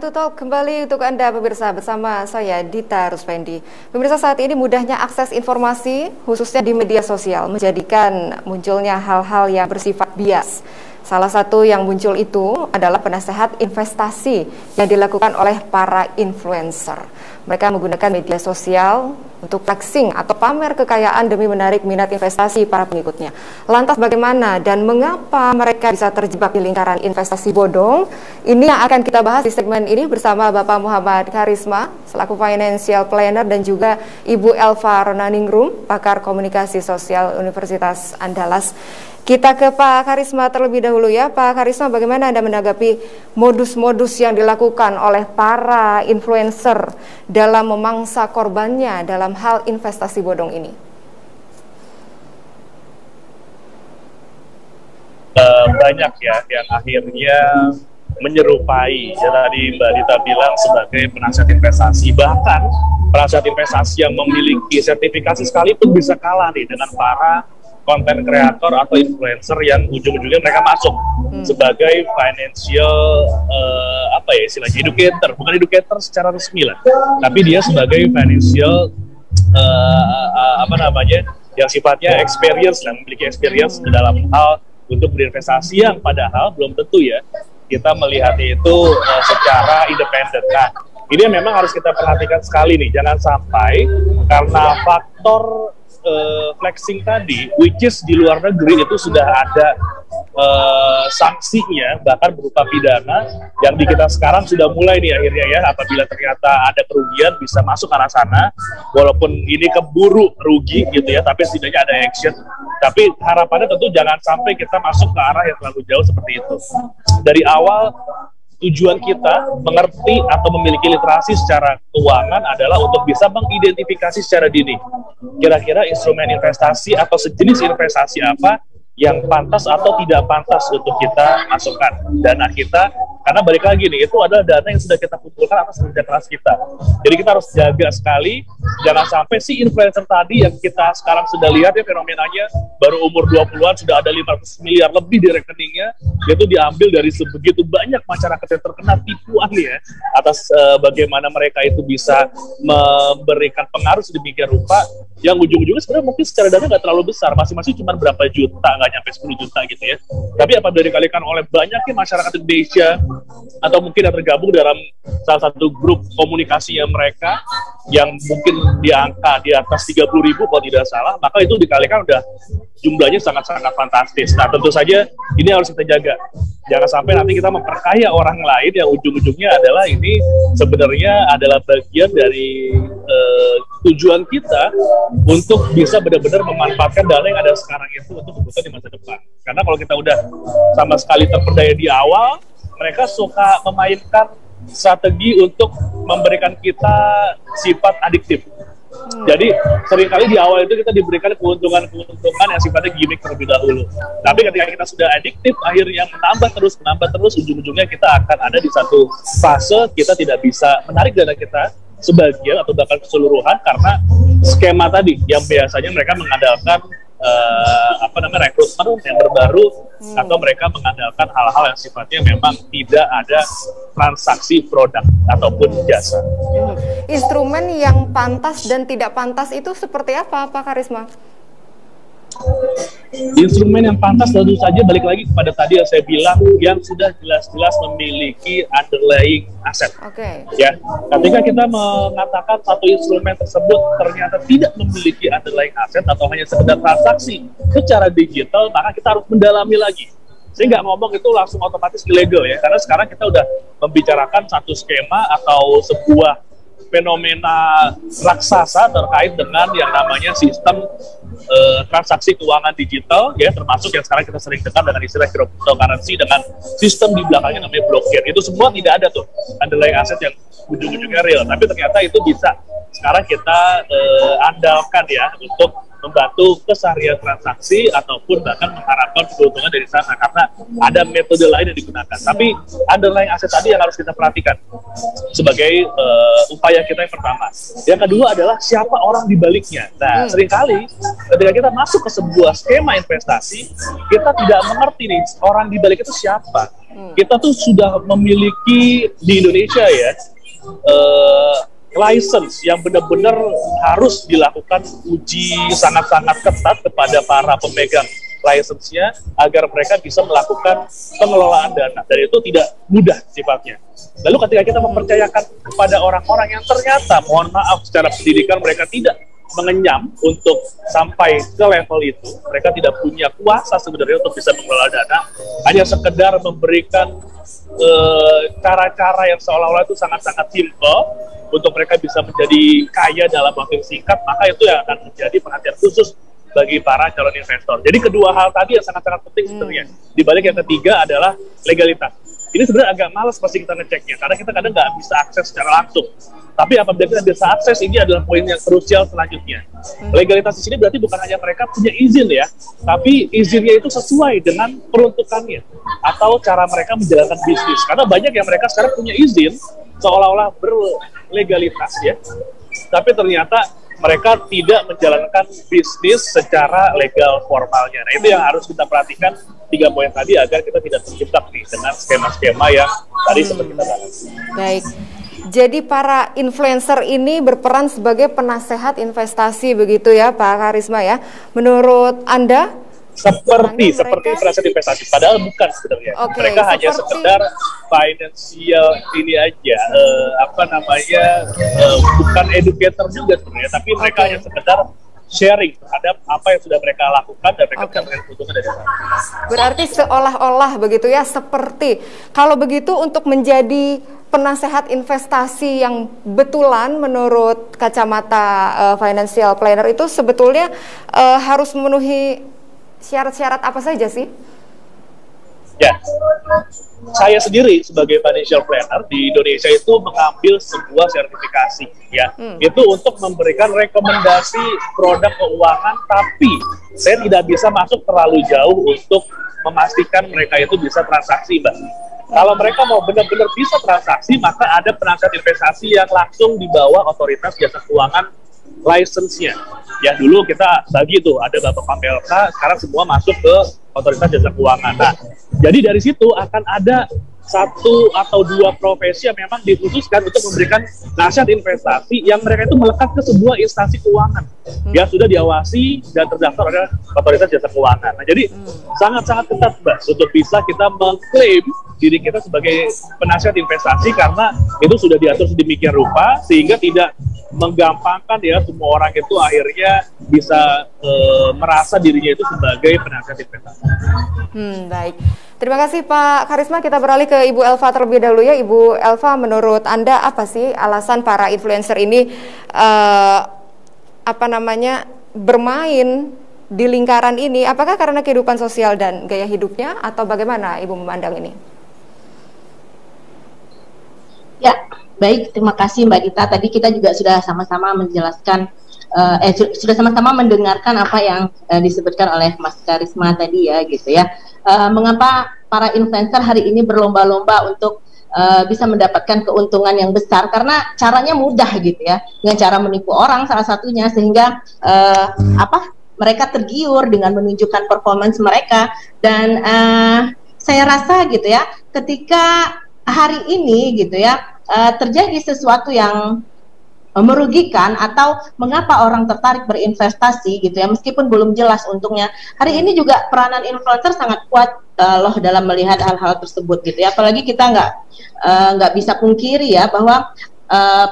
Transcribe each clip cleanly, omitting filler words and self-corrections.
To Talk kembali untuk Anda pemirsa bersama saya Dita Ruspendi. Pemirsa, saat ini mudahnya akses informasi khususnya di media sosial menjadikan munculnya hal-hal yang bersifat bias. Salah satu yang muncul itu adalah penasehat investasi yang dilakukan oleh para influencer. Mereka menggunakan media sosial untuk flexing atau pamer kekayaan demi menarik minat investasi para pengikutnya. Lantas bagaimana dan mengapa mereka bisa terjebak di lingkaran investasi bodong? Ini yang akan kita bahas di segmen ini bersama Bapak Muhammad Karisma selaku Financial Planner dan juga Ibu Elva Ronaningrum, pakar komunikasi sosial Universitas Andalas. Kita ke Pak Karisma terlebih dahulu ya. Pak Karisma, bagaimana Anda menanggapi modus-modus yang dilakukan oleh para influencer dalam memangsa korbannya dalam hal investasi bodong ini? Banyak ya yang akhirnya menyerupai ya tadi Mbak Dita bilang sebagai penasihat investasi. Bahkan penasihat investasi yang memiliki sertifikasi sekalipun bisa kalah nih dengan para konten kreator atau influencer yang ujung-ujungnya mereka masuk sebagai financial istilahnya educator, bukan educator secara resmi lah, tapi dia sebagai financial yang sifatnya experience lah, memiliki experience dalam hal untuk berinvestasi yang padahal belum tentu ya kita melihat itu secara independen. Nah, ini memang harus kita perhatikan sekali nih, jangan sampai karena faktor flexing tadi, which is di luar negeri itu sudah ada sanksinya, bahkan berupa pidana, yang di kita sekarang sudah mulai nih akhirnya ya, apabila ternyata ada kerugian bisa masuk ke arah sana, walaupun ini keburu rugi gitu ya, tapi setidaknya ada action. Tapi harapannya tentu jangan sampai kita masuk ke arah yang terlalu jauh seperti itu. Dari awal tujuan kita mengerti atau memiliki literasi secara keuangan adalah untuk bisa mengidentifikasi secara dini kira-kira instrumen investasi atau sejenis investasi apa yang pantas atau tidak pantas untuk kita masukkan dana kita, karena balik lagi nih, itu adalah dana yang sudah kita kumpulkan atas kerja keras kita. Jadi kita harus jaga sekali, jangan sampai si influencer tadi yang kita sekarang sudah lihat ya fenomenanya, baru umur 20-an sudah ada 500 miliar lebih di rekeningnya, itu diambil dari sebegitu banyak masyarakat yang terkena tipuan ya, atas bagaimana mereka itu bisa memberikan pengaruh sedemikian rupa, yang ujung-ujungnya sebenarnya mungkin secara dana nggak terlalu besar, masing-masing cuma berapa juta, nggak nyampe 10 juta gitu ya. Tapi apabila dikalikan oleh banyaknya masyarakat Indonesia atau mungkin yang tergabung dalam salah satu grup komunikasinya mereka yang mungkin di angka di atas 30.000 kalau tidak salah, maka itu dikalikan udah jumlahnya sangat-sangat fantastis. Nah, tentu saja ini harus kita jaga. Jangan sampai nanti kita memperkaya orang lain yang ujung-ujungnya adalah ini sebenarnya adalah bagian dari tujuan kita untuk bisa benar-benar memanfaatkan dana yang ada sekarang itu untuk kebutuhan di masa depan. Karena kalau kita udah sama sekali terperdaya di awal, mereka suka memainkan strategi untuk memberikan kita sifat adiktif. Jadi seringkali di awal itu kita diberikan keuntungan-keuntungan yang sifatnya gimmick terlebih dahulu. Tapi ketika kita sudah adiktif, akhirnya menambah terus, ujung-ujungnya kita akan ada di satu fase kita tidak bisa menarik dana kita sebagian atau bahkan keseluruhan karena skema tadi yang biasanya mereka mengandalkan rekrutmen yang berbaru atau mereka mengandalkan hal-hal yang sifatnya memang tidak ada transaksi produk ataupun jasa. Instrumen yang pantas dan tidak pantas itu seperti apa, Pak Karisma? Instrumen yang pantas tentu saja balik lagi kepada tadi yang saya bilang, yang sudah jelas-jelas memiliki underlying aset. Ya, ketika kita mengatakan satu instrumen tersebut ternyata tidak memiliki underlying aset atau hanya sekedar transaksi secara digital, maka kita harus mendalami lagi. Saya nggak ngomong itu langsung otomatis ilegal ya, karena sekarang kita udah membicarakan satu skema atau sebuah fenomena raksasa terkait dengan yang namanya sistem transaksi keuangan digital ya, termasuk yang sekarang kita sering dengar dengan istilah cryptocurrency dengan sistem di belakangnya namanya blockchain. Itu semua tidak ada tuh underlying aset yang ujung-ujungnya real, tapi ternyata itu bisa sekarang kita andalkan ya untuk membantu keseharian transaksi ataupun bahkan mengharapkan keuntungan dari sana karena ada metode lain yang digunakan. Tapi underlying aset tadi yang harus kita perhatikan sebagai upaya kita yang pertama. Yang kedua adalah siapa orang di baliknya. Nah, seringkali ketika kita masuk ke sebuah skema investasi, kita tidak mengerti nih orang di balik itu siapa. Kita tuh sudah memiliki di Indonesia ya license yang benar-benar harus dilakukan uji sangat-sangat ketat kepada para pemegang license-nya agar mereka bisa melakukan pengelolaan dana, dan itu tidak mudah sifatnya. Lalu ketika kita mempercayakan kepada orang-orang yang ternyata, mohon maaf, secara pendidikan mereka tidak mengenyam untuk sampai ke level itu, mereka tidak punya kuasa sebenarnya untuk bisa mengelola dana, hanya sekedar memberikan cara-cara yang seolah-olah itu sangat-sangat simple untuk mereka bisa menjadi kaya dalam waktu yang singkat, maka itu yang akan menjadi perhatian khusus bagi para calon investor. Jadi kedua hal tadi yang sangat-sangat penting sebenarnya. Di balik yang ketiga adalah legalitas. Ini sebenarnya agak malas pasti kita ngeceknya, karena kita kadang nggak bisa akses secara langsung. Tapi apabila kita bisa akses, ini adalah poin yang krusial selanjutnya. Legalitas di sini berarti bukan hanya mereka punya izin ya, tapi izinnya itu sesuai dengan peruntukannya atau cara mereka menjalankan bisnis. Karena banyak yang mereka sekarang punya izin seolah-olah berlegalitas ya, tapi ternyata mereka tidak menjalankan bisnis secara legal formalnya. Nah, itu yang harus kita perhatikan, 3 poin tadi, agar kita tidak terjebak nih dengan skema-skema yang tadi sempat kita bahas. Baik. Jadi para influencer ini berperan sebagai penasehat investasi begitu ya Pak Karisma ya. Menurut Anda? Seperti penasehat investasi, padahal bukan sebenarnya. Mereka hanya sekedar financial ini aja, bukan educator juga sebenarnya, tapi mereka hanya sekedar sharing terhadap apa yang sudah mereka lakukan dan mereka mendapatkan keuntungan dari sana. Berarti seolah-olah begitu ya, seperti kalau begitu untuk menjadi penasehat investasi yang betulan menurut kacamata financial planner itu sebetulnya harus memenuhi syarat-syarat apa saja sih? Ya, saya sendiri sebagai financial planner di Indonesia itu mengambil sebuah sertifikasi ya, itu untuk memberikan rekomendasi produk keuangan, tapi saya tidak bisa masuk terlalu jauh untuk memastikan mereka itu bisa transaksi, Mbak. Kalau mereka mau benar-benar bisa transaksi, maka ada penasihat investasi yang langsung di bawah otoritas jasa keuangan license-nya. Ya, dulu kita bagi tuh, ada Bapak KPLK, sekarang semua masuk ke otoritas jasa keuangan. Nah, jadi dari situ akan ada 1 atau 2 profesi yang memang dikhususkan untuk memberikan nasihat investasi yang mereka itu melekat ke sebuah instansi keuangan yang sudah diawasi dan terdaftar oleh otoritas jasa keuangan. Nah, jadi sangat-sangat ketat, Mbak, untuk bisa kita mengklaim diri kita sebagai penasihat investasi, karena itu sudah diatur sedemikian rupa sehingga tidak menggampangkan ya semua orang itu akhirnya bisa merasa dirinya itu sebagai penasihat investasi. Baik. Terima kasih Pak Karisma. Kita beralih ke Ibu Elva terlebih dahulu ya. Ibu Elva, menurut Anda apa sih alasan para influencer ini bermain di lingkaran ini? Apakah karena kehidupan sosial dan gaya hidupnya, atau bagaimana Ibu memandang ini? Ya, baik, terima kasih Mbak Dita. Tadi kita juga sudah sama-sama menjelaskan, sudah sama-sama mendengarkan apa yang disebutkan oleh Mas Karisma tadi ya, gitu ya. Mengapa para influencer hari ini berlomba-lomba untuk bisa mendapatkan keuntungan yang besar? Karena caranya mudah gitu ya, dengan cara menipu orang salah satunya, sehingga mereka tergiur dengan menunjukkan performance mereka. Dan saya rasa gitu ya, ketika hari ini gitu ya terjadi sesuatu yang merugikan, atau mengapa orang tertarik berinvestasi gitu ya, meskipun belum jelas untungnya, hari ini juga peranan influencer sangat kuat loh dalam melihat hal-hal tersebut gitu ya. Apalagi kita nggak bisa pungkiri ya bahwa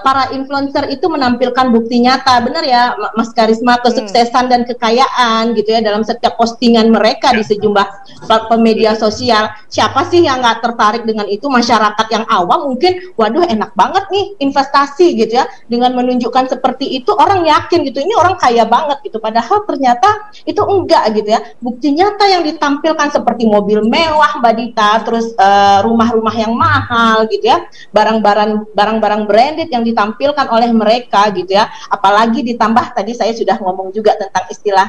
para influencer itu menampilkan bukti nyata, benar ya Mas Karisma, kesuksesan dan kekayaan gitu ya dalam setiap postingan mereka di sejumlah platform media sosial. Siapa sih yang nggak tertarik dengan itu? Masyarakat yang awam mungkin, waduh enak banget nih investasi gitu ya, dengan menunjukkan seperti itu orang yakin gitu, ini orang kaya banget gitu, padahal ternyata itu enggak gitu ya. Bukti nyata yang ditampilkan seperti mobil mewah Mbak Dita, terus rumah-rumah yang mahal gitu ya, barang-barang brand splendid yang ditampilkan oleh mereka gitu ya. Apalagi ditambah tadi saya sudah ngomong juga tentang istilah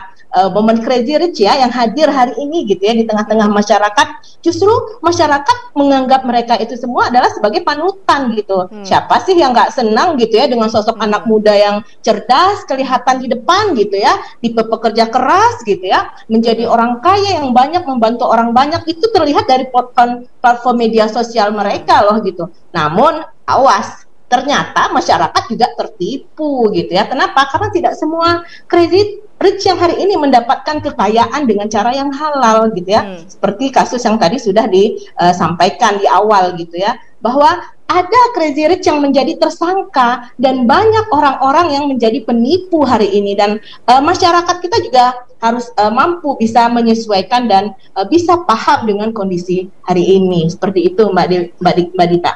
momen crazy rich ya yang hadir hari ini gitu ya di tengah-tengah masyarakat. Justru masyarakat menganggap mereka itu semua adalah sebagai panutan gitu. Siapa sih yang nggak senang gitu ya dengan sosok anak muda yang cerdas, kelihatan di depan gitu ya, tipe pekerja keras gitu ya, menjadi orang kaya yang banyak membantu orang banyak, itu terlihat dari platform media sosial mereka loh gitu. Namun awas, ternyata masyarakat juga tertipu gitu ya. Kenapa? Karena tidak semua crazy rich yang hari ini mendapatkan kekayaan dengan cara yang halal gitu ya. Seperti kasus yang tadi sudah disampaikan di awal gitu ya, bahwa ada crazy rich yang menjadi tersangka dan banyak orang-orang yang menjadi penipu hari ini, dan masyarakat kita juga harus mampu bisa menyesuaikan dan bisa paham dengan kondisi hari ini. Seperti itu Mbak Dita.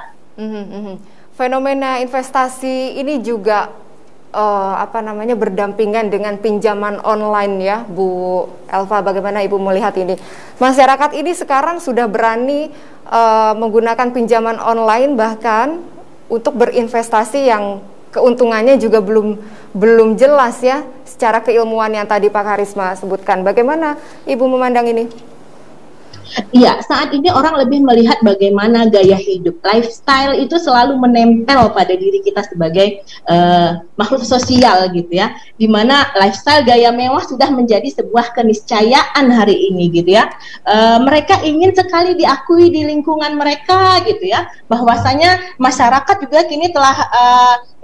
Fenomena investasi ini juga berdampingan dengan pinjaman online ya, Bu Elva. Bagaimana Ibu melihat ini? Masyarakat ini sekarang sudah berani menggunakan pinjaman online bahkan untuk berinvestasi yang keuntungannya juga belum jelas ya secara keilmuan yang tadi Pak Karisma sebutkan. Bagaimana Ibu memandang ini? Iya, saat ini orang lebih melihat bagaimana gaya hidup, lifestyle itu selalu menempel pada diri kita sebagai makhluk sosial gitu ya, dimana lifestyle gaya mewah sudah menjadi sebuah keniscayaan hari ini gitu ya. Mereka ingin sekali diakui di lingkungan mereka gitu ya, bahwasanya masyarakat juga kini telah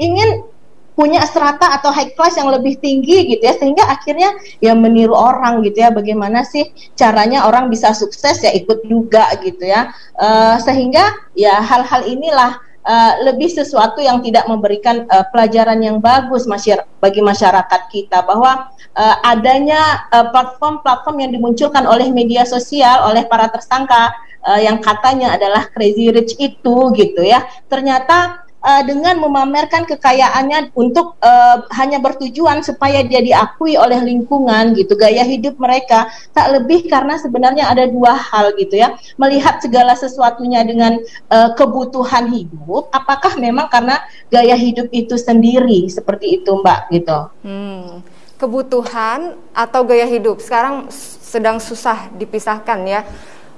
ingin punya strata atau high class yang lebih tinggi gitu ya, sehingga akhirnya ya meniru orang gitu ya, bagaimana sih caranya orang bisa sukses ya ikut juga gitu ya, sehingga ya hal-hal inilah lebih sesuatu yang tidak memberikan pelajaran yang bagus bagi masyarakat kita, bahwa adanya platform-platform yang dimunculkan oleh media sosial oleh para tersangka yang katanya adalah crazy rich itu gitu ya, ternyata dengan memamerkan kekayaannya untuk hanya bertujuan supaya dia diakui oleh lingkungan gitu. Gaya hidup mereka tak lebih karena sebenarnya ada dua hal gitu ya, melihat segala sesuatunya dengan kebutuhan hidup, apakah memang karena gaya hidup itu sendiri, seperti itu Mbak gitu. Kebutuhan atau gaya hidup sekarang sedang susah dipisahkan ya,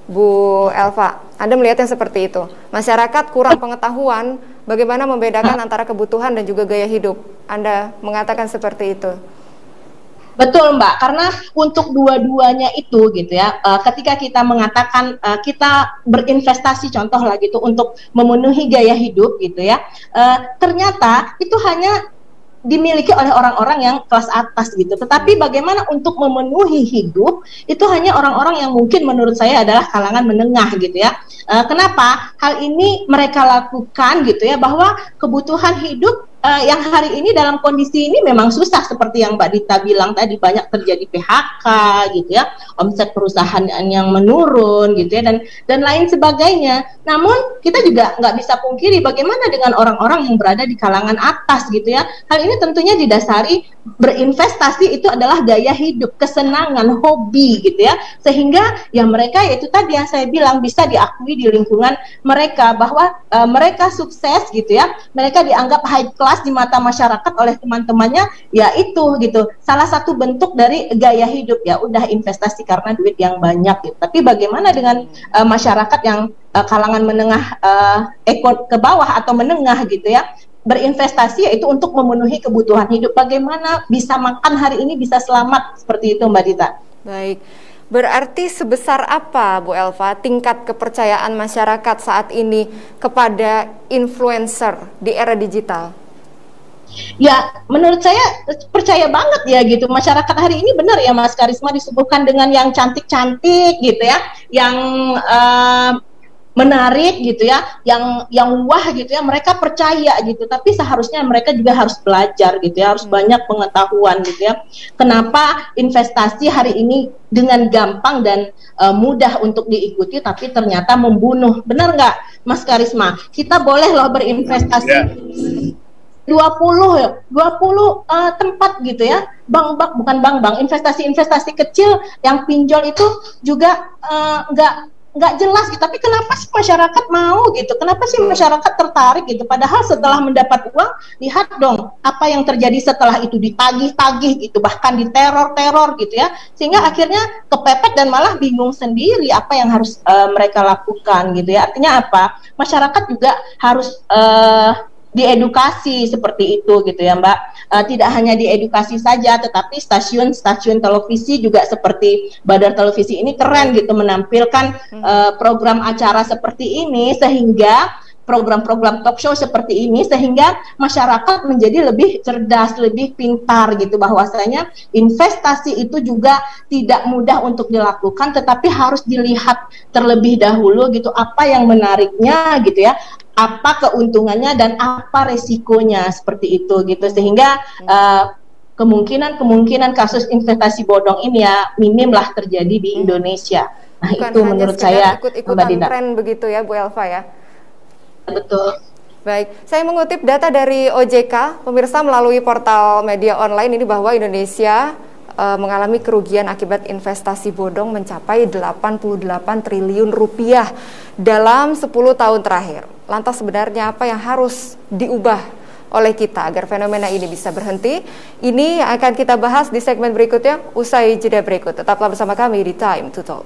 Bu Elva. Anda melihatnya seperti itu. Masyarakat kurang pengetahuan bagaimana membedakan antara kebutuhan dan juga gaya hidup. Anda mengatakan seperti itu. Betul Mbak, karena untuk dua-duanya itu gitu ya, ketika kita mengatakan kita berinvestasi contoh lah gitu untuk memenuhi gaya hidup gitu ya, ternyata itu hanya dimiliki oleh orang-orang yang kelas atas gitu. Tetapi bagaimana untuk memenuhi hidup itu hanya orang-orang yang mungkin menurut saya adalah kalangan menengah gitu ya. Kenapa hal ini mereka lakukan gitu ya, bahwa kebutuhan hidup yang hari ini dalam kondisi ini memang susah, seperti yang Mbak Dita bilang tadi, banyak terjadi PHK gitu ya, omset perusahaan yang menurun gitu ya, dan lain sebagainya. Namun kita juga nggak bisa pungkiri bagaimana dengan orang-orang yang berada di kalangan atas gitu ya. Hal ini tentunya didasari berinvestasi itu adalah gaya hidup, kesenangan, hobi gitu ya, sehingga ya mereka yaitu tadi yang saya bilang bisa diakui di lingkungan mereka, bahwa mereka sukses gitu ya, mereka dianggap high class di mata masyarakat oleh teman-temannya, ya itu gitu salah satu bentuk dari gaya hidup, ya udah investasi karena duit yang banyak gitu. Tapi bagaimana dengan masyarakat yang kalangan menengah ke bawah atau menengah gitu ya, berinvestasi yaitu untuk memenuhi kebutuhan hidup, bagaimana bisa makan hari ini, bisa selamat, seperti itu Mbak Dita. Baik, berarti sebesar apa Bu Elva tingkat kepercayaan masyarakat saat ini kepada influencer di era digital? Ya, menurut saya percaya banget ya gitu. Masyarakat hari ini benar ya Mas Karisma disuguhkan dengan yang cantik-cantik gitu ya, yang menarik gitu ya, yang wah gitu ya, mereka percaya gitu. Tapi seharusnya mereka juga harus belajar gitu ya, harus banyak pengetahuan gitu ya. Kenapa investasi hari ini dengan gampang dan mudah untuk diikuti, tapi ternyata membunuh. Benar nggak Mas Karisma? Kita boleh loh berinvestasi 20 tempat gitu ya, bukan bank, investasi kecil yang pinjol itu juga nggak jelas gitu. Tapi kenapa sih masyarakat mau gitu? Kenapa sih masyarakat tertarik gitu? Padahal setelah mendapat uang, lihat dong apa yang terjadi setelah itu, ditagih-tagih gitu, bahkan diteror-teror gitu ya. Sehingga akhirnya kepepet dan malah bingung sendiri apa yang harus mereka lakukan gitu ya. Artinya apa? Masyarakat juga harus diedukasi seperti itu gitu ya Mbak. Tidak hanya diedukasi saja, tetapi stasiun-stasiun televisi juga seperti Badar Televisi ini keren gitu menampilkan program acara seperti ini, sehingga program-program talk show seperti ini, sehingga masyarakat menjadi lebih cerdas, lebih pintar gitu, bahwasanya investasi itu juga tidak mudah untuk dilakukan, tetapi harus dilihat terlebih dahulu gitu, apa yang menariknya gitu ya, apa keuntungannya dan apa resikonya, seperti itu gitu, sehingga kemungkinan kasus investasi bodong ini ya minim lah terjadi di Indonesia. Nah, bukan itu menurut saya ikut-ikutan tren begitu ya Bu Elva ya. Betul. Baik, saya mengutip data dari OJK, pemirsa, melalui portal media online ini, bahwa Indonesia mengalami kerugian akibat investasi bodong mencapai 88 triliun rupiah dalam 10 tahun terakhir. Lantas sebenarnya apa yang harus diubah oleh kita agar fenomena ini bisa berhenti? Ini yang akan kita bahas di segmen berikutnya usai jeda berikut. Tetaplah bersama kami di Time to Talk.